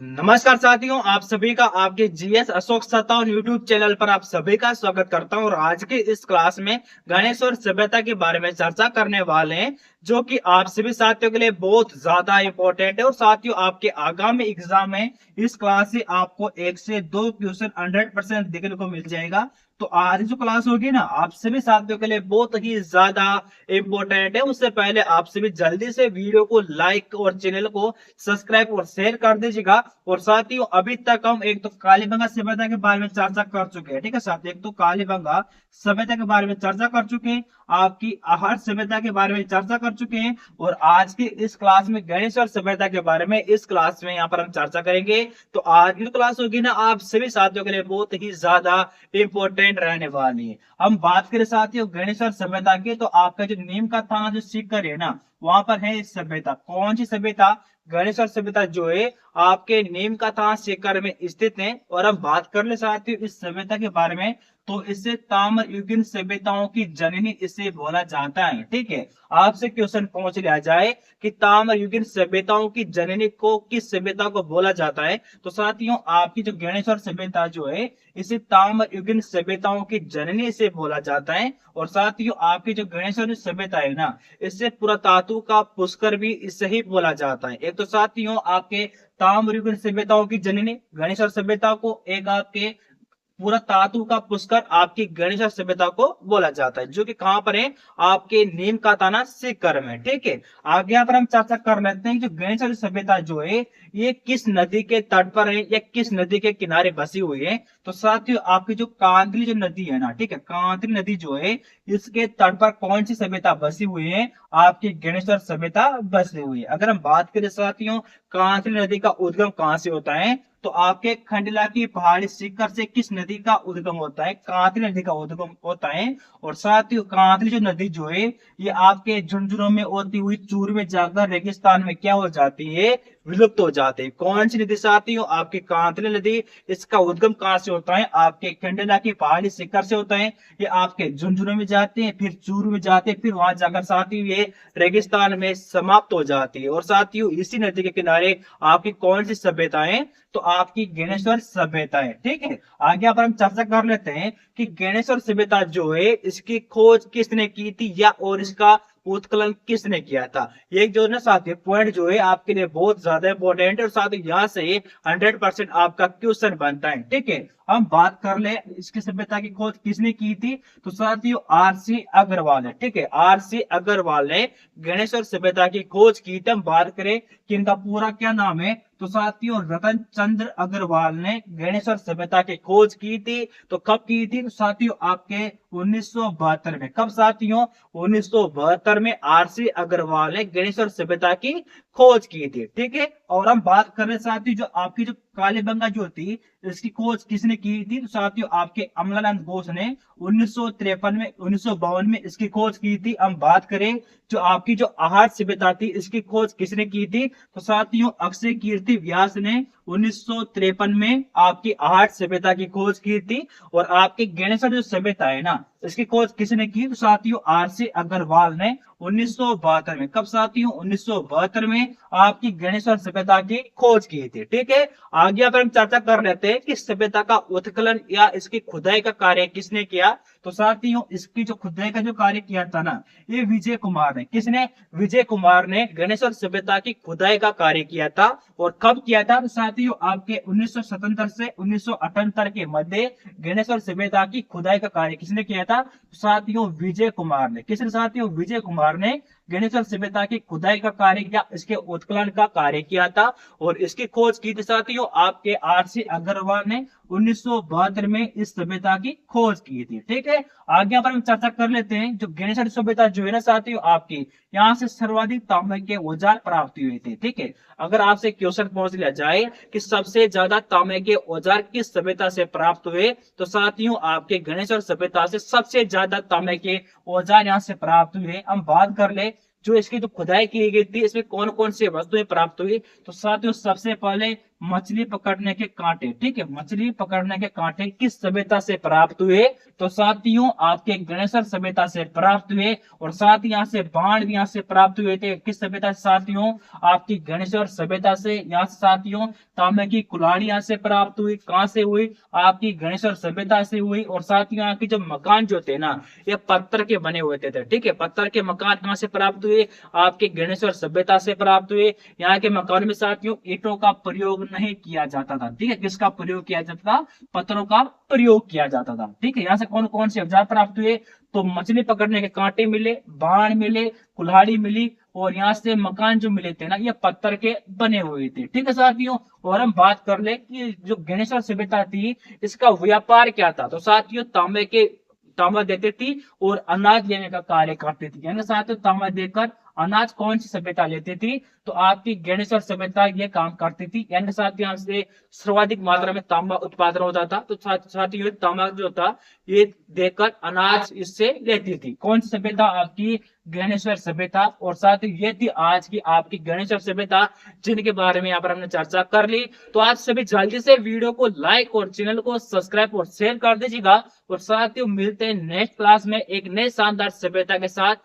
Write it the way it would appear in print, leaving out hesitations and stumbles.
नमस्कार साथियों, आप सभी का आपके जीएस अशोक सत्तावन यूट्यूब चैनल पर आप सभी का स्वागत करता हूं। और आज के इस क्लास में गणेश और सभ्यता के बारे में चर्चा करने वाले हैं, जो कि आप सभी साथियों के लिए बहुत ज्यादा इंपॉर्टेंट है। और साथियों, आपके आगामी एग्जाम में इस क्लास से आपको 1 से 2 क्वेश्चन 100% देखने को मिल जाएगा। तो आज जो क्लास होगी ना, आप सभी साथियों के लिए बहुत ही ज्यादा इंपॉर्टेंट है। उससे पहले आप सभी जल्दी से वीडियो को लाइक और चैनल को सब्सक्राइब और शेयर कर दीजिएगा। और साथियों, अभी तक हम एक तो कालीबंगा सभ्यता के बारे में चर्चा कर चुके हैं, ठीक है साथ। एक तो कालीबंगा सभ्यता के बारे में चर्चा कर चुके हैं, आपकी आहट सभ्यता के बारे में चर्चा कर चुके हैं। और आज की इस क्लास में गणेश और सभ्यता के बारे में इस क्लास में यहाँ पर हम चर्चा करेंगे। तो आज की क्लास होगी ना, आप सभी साथियों के लिए बहुत ही ज्यादा इंपॉर्टेंट रहने वाली है। हम बात करें साथियों गणेश और सभ्यता की, तो आपका जो नीम का थाना जो सीकर है ना, वहां पर है सभ्यता। कौन सी सभ्यता? गणेश और सभ्यता जो है आपके नीम का थाना सीकर में स्थित है। और हम बात कर ले साथियों इस सभ्यता के बारे में, तो इसे ताम्र युगीन सभ्यताओं की जननी इसे बोला जाता है, ठीक है। आपसे क्वेश्चन पूछ लिया जाए कि ताम्र युगीन सभ्यताओं की जननी को किस सभ्यता को बोला जाता है, तो साथियों आपकी जो गणेश और सभ्यता जो है इसे ताम्र युगीन सभ्यताओं की जननी से बोला जाता है। और साथियों आपकी जो गणेश और सभ्यता है ना, इससे पुरातात्व का पुष्कर भी इससे ही बोला जाता है। एक तो साथियों आपके ताम्र युगीन सभ्यताओं की जननी गणेश और सभ्यता को, एक आपके पूरा धातु का पुष्कर आपकी गणेश सभ्यता को बोला जाता है, जो कि कहां पर है? आपके नीम का थाना सीकर में, ठीक है। आगे यहाँ पर हम चर्चा कर लेते हैं जो गणेश सभ्यता जो है ये किस नदी के तट पर है या किस नदी के किनारे बसी हुई है। तो साथियों आपकी जो कांतली जो नदी है ना, ठीक है, कांतली नदी जो है इसके तट पर कौन सी सभ्यता बसी हुई है? आपकी गणेश सभ्यता बसी हुई है। अगर हम बात करें साथियों कांतली नदी का उद्गम कहां से होता है, तो आपके खंडला की पहाड़ी शिखर से किस नदी का उद्गम होता है? कांतली नदी का उद्गम होता है। और साथ ही कांतली जो नदी जो है ये आपके झुंझुनों में होती हुई चूर में जाकर रेगिस्तान में क्या हो जाती है? विलुप्त हो जाती है। कौन सी नदी साथियों? आपकी कांतली नदी। इसका उद्गम कहां से होता है? आपके खंडला की पहाड़ी शिखर से होता है। ये आपके झुंझुनों में जाते हैं, फिर चूर में जाते हैं, फिर वहां जाकर साथियों ये रेगिस्तान में समाप्त हो जाती है। और साथियों इसी नदी के किनारे आपकी कौन सी सभ्यता है? तो आपकी गणेश्वर सभ्यता है, ठीक है। आगे यहाँ पर हम चर्चा कर लेते हैं कि गणेश्वर सभ्यता जो है इसकी खोज किसने की थी या और इसका उत्खनन किसने किया था। ये जो ना साथियों पॉइंट जो है आपके लिए बहुत ज्यादा इंपॉर्टेंट है। और साथ ही यहाँ से 100% आपका क्वेश्चन बनता है, ठीक है। हम बात कर ले इसकी सभ्यता की खोज किसने की थी, तो साथियों आरसी अग्रवाल है, ठीक है। आरसी अग्रवाल ने गणेश्वर सभ्यता की खोज की थी। हम बात करें कि इनका पूरा क्या नाम है, तो साथियों रतन चंद्र अग्रवाल ने गणेश्वर सभ्यता की खोज की थी। तो कब की थी? तो साथियों आपके 1972 में। कब साथियों? 1972 में आरसी अग्रवाल ने गणेश्वर सभ्यता की खोज की थी, ठीक है। और हम बात कर रहे साथियों जो आपकी जो कालीबंगा जो थी इसकी खोज किसने की थी, तो साथियों आपके अमलानंद घोष ने 1953 में 1952 में इसकी खोज की थी। हम बात करें जो आपकी जो आहट सभ्यता थी इसकी खोज किसने की थी, तो साथियों अक्षय कीर्ति व्यास ने 1953 में आपकी आहट सभ्यता की खोज की थी। और आपकी गणेश्वर जो सभ्यता है ना इसकी खोज किसने की, तो साथियों आरसी अग्रवाल ने 1972 में। कब साथियों? 1972 में आपकी गणेश्वर सभ्यता की खोज की थी, ठीक है। आगे पर हम चर्चा कर लेते हैं कि सभ्यता का उत्खनन या इसकी खुदाई का कार्य किसने किया। तो साथियों इसकी जो खुदाई का जो कार्य किया था ना ये विजय कुमार ने। किसने? विजय कुमार ने गणेश्वर सभ्यता की खुदाई का कार्य किया था। और कब किया था? तो साथियों आपके 1977 से 1978 के मध्य गणेश्वर सभ्यता की खुदाई का कार्य किसने किया था? तो साथियों विजय कुमार ने। किसने साथियों? विजय कुमार ने गणेश्वर सभ्यता की खुदाई का कार्य किया, इसके उत्खनन का कार्य किया था। और इसकी खोज की थी साथियों आपके आरसी अग्रवाल ने 1972 में इस सभ्यता की खोज की थी, ठीक है। आगे पर हम चर्चा कर लेते हैं जो गणेश्वर सभ्यता जो है ना साथियों आपकी यहाँ से सर्वाधिक तांबे के औजार प्राप्त हुए थे, ठीक है। अगर आपसे क्वेश्चन पूछ लिया जाए कि सबसे ज्यादा तांबे के औजार किस सभ्यता से प्राप्त हुए, तो साथियों आपके गणेश्वर सभ्यता से सबसे ज्यादा तांबे के औजार यहाँ से प्राप्त हुए। हम बात कर ले जो इसकी जो खुदाई की गई थी इसमें कौन कौन सी वस्तुएं प्राप्त हुई, तो साथियों सबसे पहले मछली पकड़ने के कांटे, ठीक है, मछली पकड़ने के कांटे किस सभ्यता से प्राप्त हुए? तो साथियों आपके गणेशर सभ्यता से प्राप्त हुए। और साथ ही यहाँ से बाण भी यहाँ से प्राप्त हुए थे, किस सभ्यता से साथियों? आपकी गणेशर सभ्यता से। यहाँ से साथियों तांबे की कुल्हाड़ी यहाँ से प्राप्त हुई, कहां से हुई? आपकी गणेशर सभ्यता से हुई। और साथ ही यहाँ की जो मकान जो थे ना, ये पत्थर के बने हुए थे, ठीक है, पत्थर के मकान कहां से प्राप्त हुए? आपके गणेशर सभ्यता से प्राप्त हुए। यहाँ के मकान में साथियों ईंटों का प्रयोग नहीं किया जाता था, ठीक है, किसका प्रयोग किया जाता था? पत्थरों का प्रयोग किया जाता था, ठीक है। यहाँ से कौन कौन से औजार प्राप्त हुए? तो मछली पकड़ने के कांटे मिले, बाण मिले, कुल्हाड़ी मिली, और यहाँ से मकान जो मिले थे ना, ये पत्थर के बने हुए थे, ठीक है साथियों। और हम बात कर ले कि जो गणेशर सभ्यता थी इसका व्यापार क्या था? तो साथियों तांबा देते थी और अनाज लेने का कार्य करती थी, यानी साथियों तांबा देकर अनाज कौन सी सभ्यता लेती थी? तो आपकी गणेशर सभ्यता ये काम करती थी, यानी साथ यहाँ से सर्वाधिक मात्रा में तांबा उत्पादन होता था। तो साथ ही तांबा जो था ये देकर अनाज इससे लेती थी। कौन सी सभ्यता? आपकी गणेशर सभ्यता। और साथ ही ये थी आज की आपकी गणेशर सभ्यता, जिनके बारे में यहाँ पर हमने चर्चा कर ली। तो आप सभी जल्दी से वीडियो को लाइक और चैनल को सब्सक्राइब और शेयर कर दीजिएगा। और साथ ही मिलते हैं नेक्स्ट क्लास में एक नए शानदार सभ्यता के साथ।